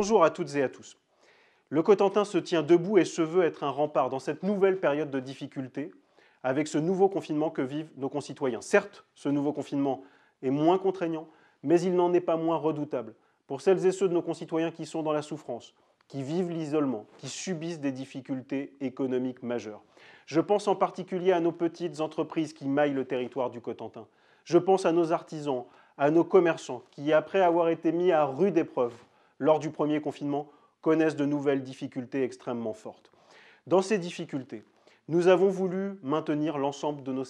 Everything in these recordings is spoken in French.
Bonjour à toutes et à tous. Le Cotentin se tient debout et se veut être un rempart dans cette nouvelle période de difficulté, avec ce nouveau confinement que vivent nos concitoyens. Certes, ce nouveau confinement est moins contraignant, mais il n'en est pas moins redoutable. Pour celles et ceux de nos concitoyens qui sont dans la souffrance, qui vivent l'isolement, qui subissent des difficultés économiques majeures. Je pense en particulier à nos petites entreprises qui maillent le territoire du Cotentin. Je pense à nos artisans, à nos commerçants qui, après avoir été mis à rude épreuve lors du premier confinement, connaissent de nouvelles difficultés extrêmement fortes. Dans ces difficultés, nous avons voulu maintenir l'ensemble de nos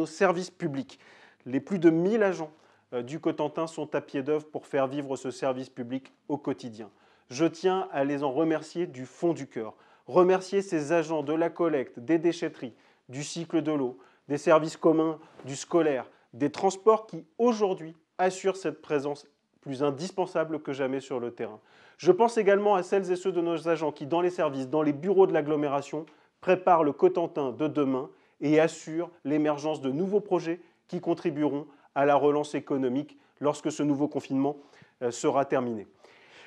services publics. Les plus de 1000 agents du Cotentin sont à pied d'œuvre pour faire vivre ce service public au quotidien. Je tiens à les en remercier du fond du cœur. Remercier ces agents de la collecte, des déchetteries, du cycle de l'eau, des services communs, du scolaire, des transports qui, aujourd'hui, assurent cette présence plus indispensable que jamais sur le terrain. Je pense également à celles et ceux de nos agents qui, dans les services, dans les bureaux de l'agglomération, préparent le Cotentin de demain et assurent l'émergence de nouveaux projets qui contribueront à la relance économique lorsque ce nouveau confinement sera terminé.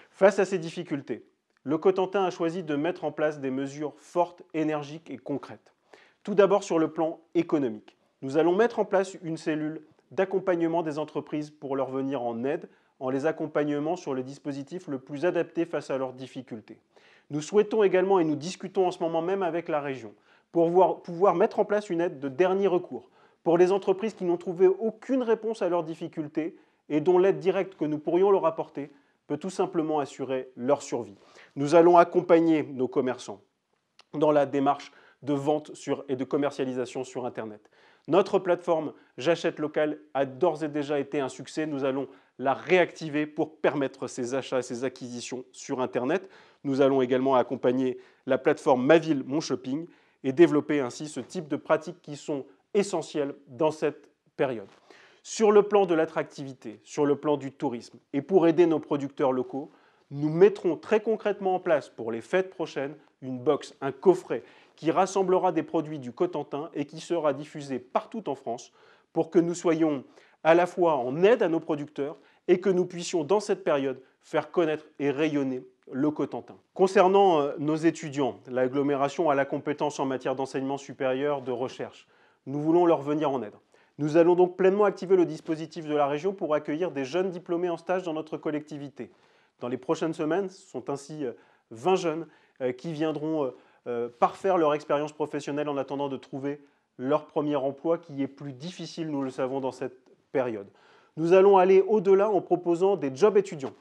Face à ces difficultés, le Cotentin a choisi de mettre en place des mesures fortes, énergiques et concrètes. Tout d'abord sur le plan économique. Nous allons mettre en place une cellule d'accompagnement des entreprises pour leur venir en aide en les accompagnant sur le dispositif le plus adapté face à leurs difficultés. Nous souhaitons également, et nous discutons en ce moment même avec la région, pour pouvoir mettre en place une aide de dernier recours pour les entreprises qui n'ont trouvé aucune réponse à leurs difficultés et dont l'aide directe que nous pourrions leur apporter peut tout simplement assurer leur survie. Nous allons accompagner nos commerçants dans la démarche de vente et de commercialisation sur Internet. Notre plateforme J'achète local a d'ores et déjà été un succès. Nous allons la réactiver pour permettre ces achats et ces acquisitions sur Internet. Nous allons également accompagner la plateforme Ma Ville, Mon Shopping et développer ainsi ce type de pratiques qui sont essentielles dans cette période. Sur le plan de l'attractivité, sur le plan du tourisme et pour aider nos producteurs locaux, nous mettrons très concrètement en place pour les fêtes prochaines une box, un coffret qui rassemblera des produits du Cotentin et qui sera diffusé partout en France pour que nous soyons à la fois en aide à nos producteurs et que nous puissions, dans cette période, faire connaître et rayonner le Cotentin. Concernant nos étudiants, l'agglomération a la compétence en matière d'enseignement supérieur, de recherche. Nous voulons leur venir en aide. Nous allons donc pleinement activer le dispositif de la région pour accueillir des jeunes diplômés en stage dans notre collectivité. Dans les prochaines semaines, ce sont ainsi 20 jeunes qui viendront parfaire leur expérience professionnelle en attendant de trouver leur premier emploi qui est plus difficile, nous le savons, dans cette période. Nous allons aller au-delà en proposant des jobs étudiants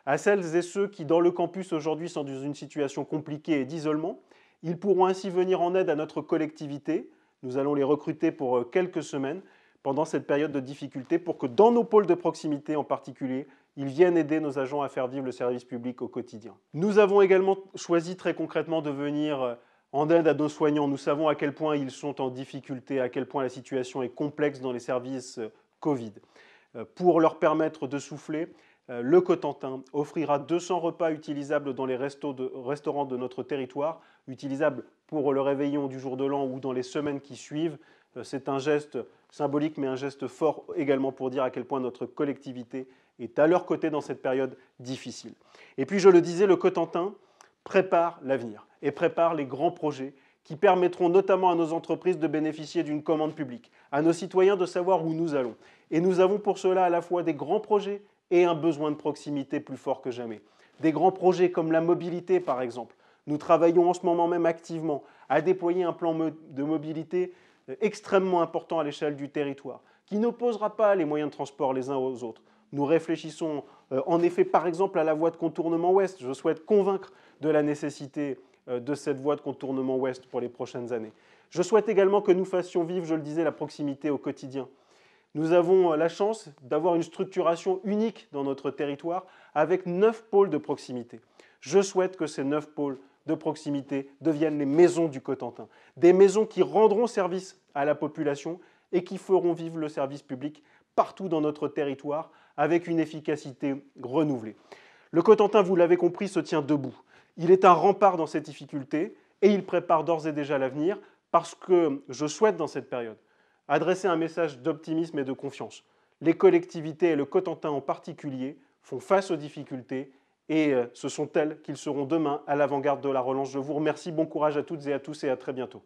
à celles et ceux qui, dans le campus aujourd'hui, sont dans une situation compliquée et d'isolement. Ils pourront ainsi venir en aide à notre collectivité. Nous allons les recruter pour quelques semaines pendant cette période de difficulté pour que dans nos pôles de proximité en particulier, ils viennent aider nos agents à faire vivre le service public au quotidien. Nous avons également choisi très concrètement de venir en aide à nos soignants. Nous savons à quel point ils sont en difficulté, à quel point la situation est complexe dans les services Covid. Pour leur permettre de souffler, le Cotentin offrira 200 repas utilisables dans les restaurants de notre territoire, utilisables pour le réveillon du jour de l'an ou dans les semaines qui suivent. C'est un geste symbolique, mais un geste fort également pour dire à quel point notre collectivité est à leur côté dans cette période difficile. Et puis, je le disais, le Cotentin prépare l'avenir et prépare les grands projets qui permettront notamment à nos entreprises de bénéficier d'une commande publique, à nos citoyens de savoir où nous allons. Et nous avons pour cela à la fois des grands projets et un besoin de proximité plus fort que jamais. Des grands projets comme la mobilité, par exemple. Nous travaillons en ce moment même activement à déployer un plan de mobilité extrêmement important à l'échelle du territoire, qui n'opposera pas les moyens de transport les uns aux autres. Nous réfléchissons en effet par exemple à la voie de contournement ouest. Je souhaite convaincre de la nécessité de cette voie de contournement ouest pour les prochaines années. Je souhaite également que nous fassions vivre, je le disais, la proximité au quotidien. Nous avons la chance d'avoir une structuration unique dans notre territoire avec 9 pôles de proximité. Je souhaite que ces 9 pôles de proximité deviennent les maisons du Cotentin. Des maisons qui rendront service à la population et qui feront vivre le service public partout dans notre territoire avec une efficacité renouvelée. Le Cotentin, vous l'avez compris, se tient debout. Il est un rempart dans ces difficultés et il prépare d'ores et déjà l'avenir parce que je souhaite dans cette période adresser un message d'optimisme et de confiance. Les collectivités et le Cotentin en particulier font face aux difficultés et ce sont elles qui seront demain à l'avant-garde de la relance. Je vous remercie, bon courage à toutes et à tous et à très bientôt.